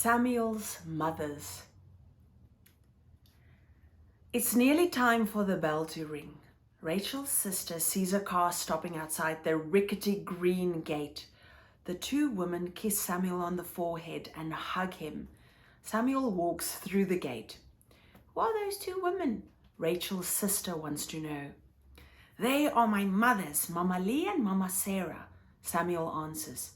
Samuel's mothers. It's nearly time for the bell to ring. Rachel's sister sees a car stopping outside the rickety green gate. The two women kiss Samuel on the forehead and hug him. Samuel walks through the gate. Who are those two women? Rachel's sister wants to know. They are my mothers, Mama Lee and Mama Sarah, Samuel answers.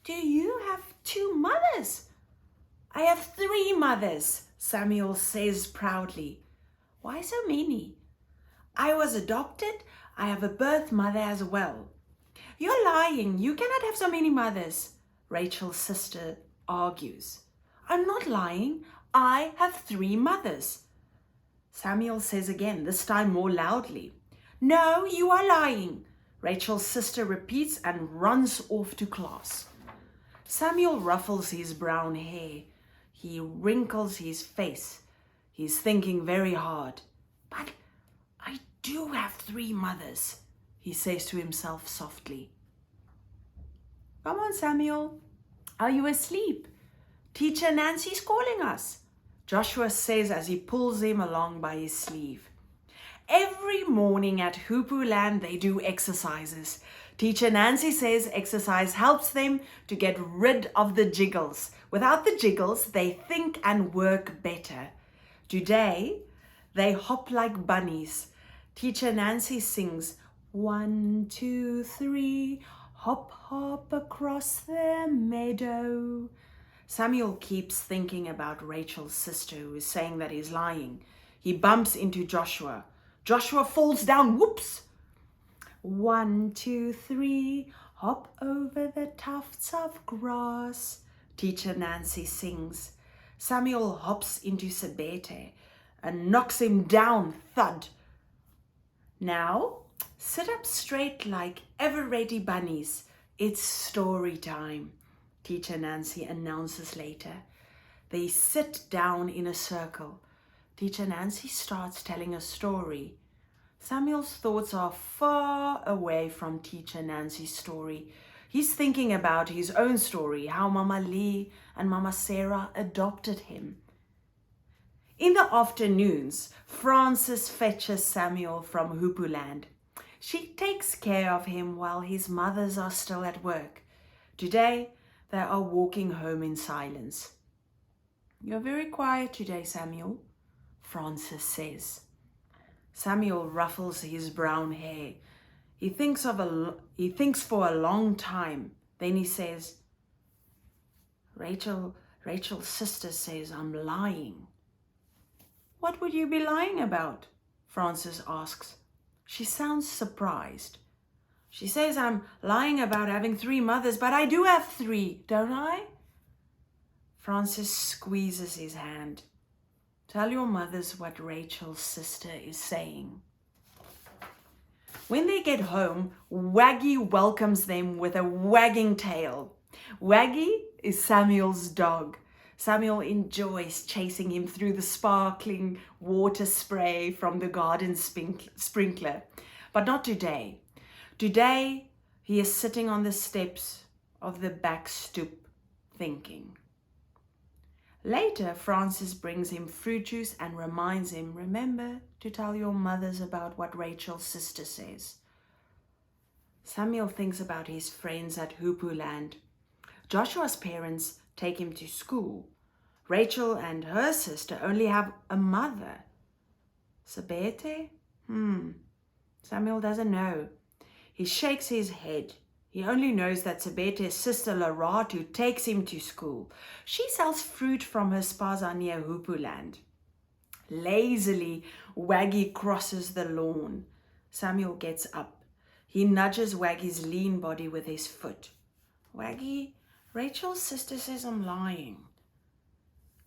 Do you have two mothers? I have three mothers, Samuel says proudly. Why so many? I was adopted. I have a birth mother as well. You're lying. You cannot have so many mothers, Rachel's sister argues. I'm not lying. I have three mothers. Samuel says again, this time more loudly. No, you are lying, Rachel's sister repeats and runs off to class. Samuel ruffles his brown hair. He wrinkles his face. He's thinking very hard. But I do have three mothers, he says to himself softly. Come on, Samuel. Are you asleep? Teacher Nancy's calling us, Joshua says as he pulls him along by his sleeve. Every morning at Hoopoe Land they do exercises. Teacher Nancy says exercise helps them to get rid of the jiggles. Without the jiggles, they think and work better. Today, they hop like bunnies. Teacher Nancy sings, 1, 2, 3, hop, hop across the meadow. Samuel keeps thinking about Rachel's sister who is saying that he's lying. He bumps into Joshua. Joshua falls down, whoops! 1, 2, 3, hop over the tufts of grass, Teacher Nancy sings. Samuel hops into Sebete and knocks him down, thud. Now, sit up straight like ever-ready bunnies. It's story time, Teacher Nancy announces later. They sit down in a circle. Teacher Nancy starts telling a story. Samuel's thoughts are far away from Teacher Nancy's story. He's thinking about his own story, how Mama Lee and Mama Sarah adopted him. In the afternoons, Frances fetches Samuel from Hoopoe Land. She takes care of him while his mothers are still at work. Today, they are walking home in silence. You're very quiet today, Samuel, Frances says. Samuel ruffles his brown hair. He thinks for a long time. Then he says, Rachel's sister says I'm lying. What would you be lying about? Frances asks. She sounds surprised. She says I'm lying about having three mothers, but I do have three, don't I? Frances squeezes his hand. Tell your mothers what Rachel's sister is saying. When they get home, Waggy welcomes them with a wagging tail. Waggy is Samuel's dog. Samuel enjoys chasing him through the sparkling water spray from the garden sprinkler. But not today. Today, he is sitting on the steps of the back stoop, thinking. Later, Frances brings him fruit juice and reminds him, remember to tell your mothers about what Rachel's sister says. Samuel thinks about his friends at Hoopoe Land. Joshua's parents take him to school. Rachel and her sister only have a mother. Sebete? Samuel doesn't know. He shakes his head. He only knows that Sebete's sister Laratu takes him to school. She sells fruit from her spaza near Hoopoe Land. Lazily, Waggy crosses the lawn. Samuel gets up. He nudges Waggy's lean body with his foot. Waggy, Rachel's sister says I'm lying.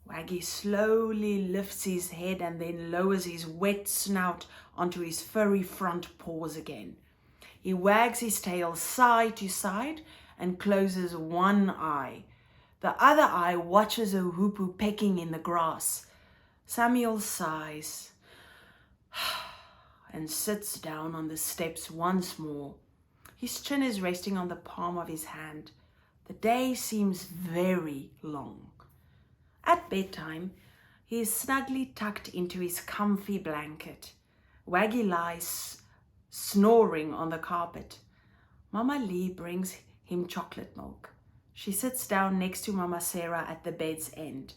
Waggy slowly lifts his head and then lowers his wet snout onto his furry front paws again. He wags his tail side to side and closes one eye. The other eye watches a hoopoe pecking in the grass. Samuel sighs and sits down on the steps once more. His chin is resting on the palm of his hand. The day seems very long. At bedtime, he is snugly tucked into his comfy blanket. Waggy lies snoring on the carpet. Mama Lee brings him chocolate milk. She sits down next to Mama Sarah at the bed's end.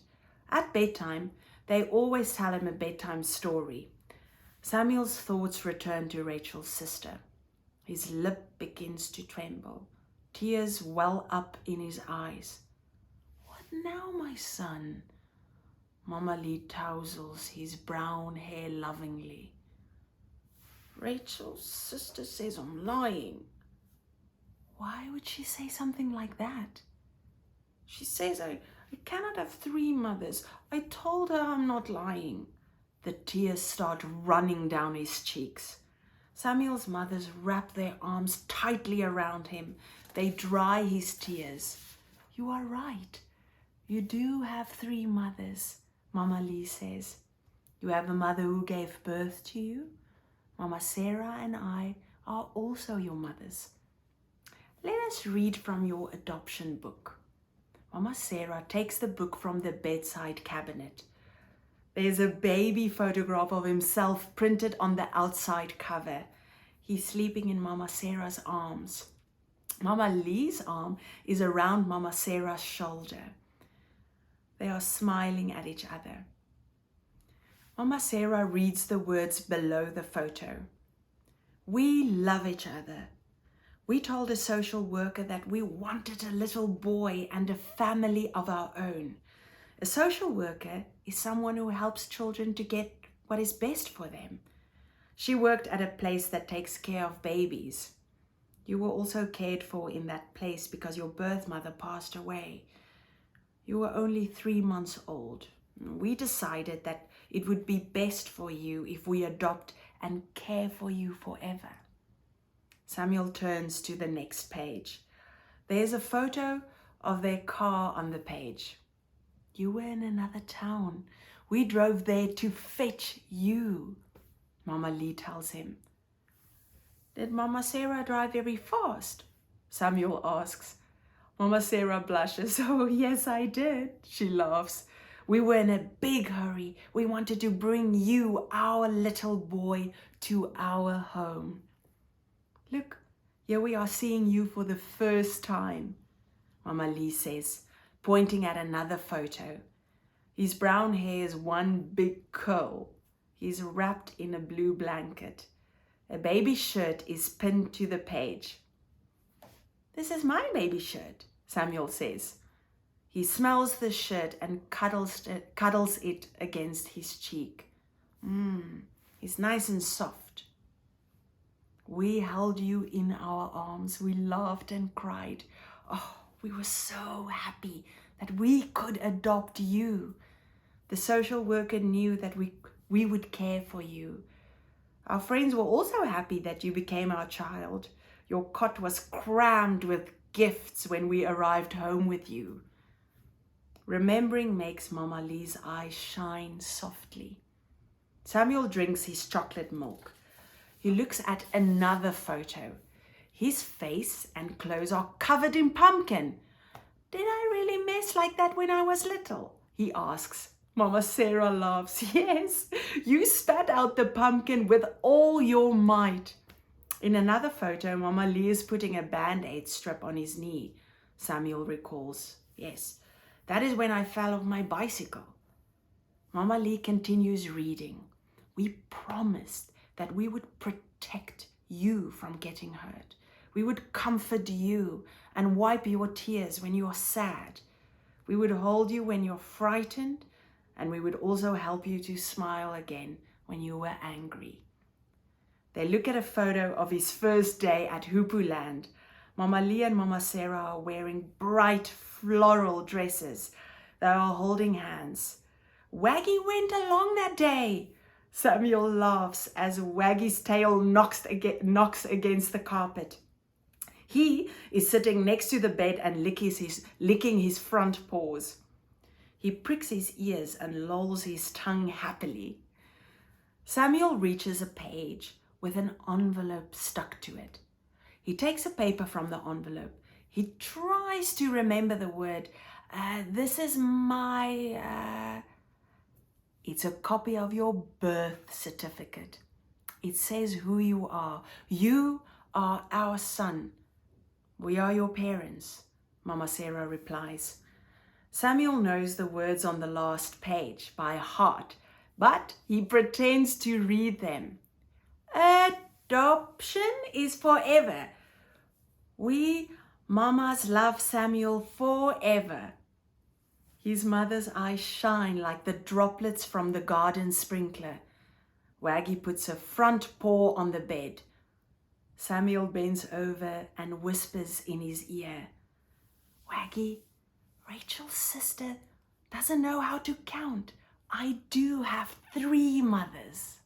At bedtime, they always tell him a bedtime story. Samuel's thoughts return to Rachel's sister. His lip begins to tremble. Tears well up in his eyes. What now, my son? Mama Lee tousles his brown hair lovingly. Rachel's sister says I'm lying. Why would she say something like that? She says I cannot have 3 mothers. I told her I'm not lying. The tears start running down his cheeks. Samuel's mothers wrap their arms tightly around him. They dry his tears. You are right. You do have 3 mothers, Mama Lee says. You have a mother who gave birth to you. Mama Sarah and I are also your mothers. Let us read from your adoption book. Mama Sarah takes the book from the bedside cabinet. There's a baby photograph of himself printed on the outside cover. He's sleeping in Mama Sarah's arms. Mama Lee's arm is around Mama Sarah's shoulder. They are smiling at each other. Mama Sarah reads the words below the photo. We love each other. We told a social worker that we wanted a little boy and a family of our own. A social worker is someone who helps children to get what is best for them. She worked at a place that takes care of babies. You were also cared for in that place because your birth mother passed away. You were only 3 months old. We decided that it would be best for you if we adopt and care for you forever. Samuel turns to the next page. There's a photo of their car on the page. You were in another town. We drove there to fetch you, Mama Lee tells him. Did Mama Sarah drive very fast? Samuel asks. Mama Sarah blushes. Oh, yes, I did, she laughs. We were in a big hurry. We wanted to bring you, our little boy, to our home. Look, here we are seeing you for the first time, Mama Lee says, pointing at another photo. His brown hair is one big curl. He's wrapped in a blue blanket. A baby shirt is pinned to the page. This is my baby shirt, Samuel says. He smells the shirt and cuddles it against his cheek. It's nice and soft. We held you in our arms. We laughed and cried. Oh, we were so happy that we could adopt you. The social worker knew that we would care for you. Our friends were also happy that you became our child. Your cot was crammed with gifts when we arrived home with you. Remembering makes Mama Lee's eyes shine softly. Samuel drinks his chocolate milk. He looks at another photo. His face and clothes are covered in pumpkin. Did I really mess like that when I was little? He asks. Mama Sarah laughs. Yes, you spat out the pumpkin with all your might. In another photo, Mama Lee is putting a band-aid strip on his knee. Samuel recalls. Yes, that is when I fell off my bicycle. Mama Lee continues reading. We promised that we would protect you from getting hurt. We would comfort you and wipe your tears when you are sad. We would hold you when you're frightened, and we would also help you to smile again when you were angry. They look at a photo of his first day at Hoopoe Land. Mama Lee and Mama Sarah are wearing bright floral dresses. They are holding hands. Waggy went along that day. Samuel laughs as Waggy's tail knocks against the carpet. He is sitting next to the bed and licking his front paws. He pricks his ears and lolls his tongue happily. Samuel reaches a page with an envelope stuck to it. He takes a paper from the envelope. He tries to remember the word This is my... It's a copy of your birth certificate. It says who you are. You are our son. We are your parents, Mama Sarah replies. Samuel knows the words on the last page by heart, but he pretends to read them. Adoption is forever. We mamas love Samuel forever. His mother's eyes shine like the droplets from the garden sprinkler. Waggy puts a front paw on the bed. Samuel bends over and whispers in his ear. Waggy, Rachel's sister doesn't know how to count. I do have 3 mothers.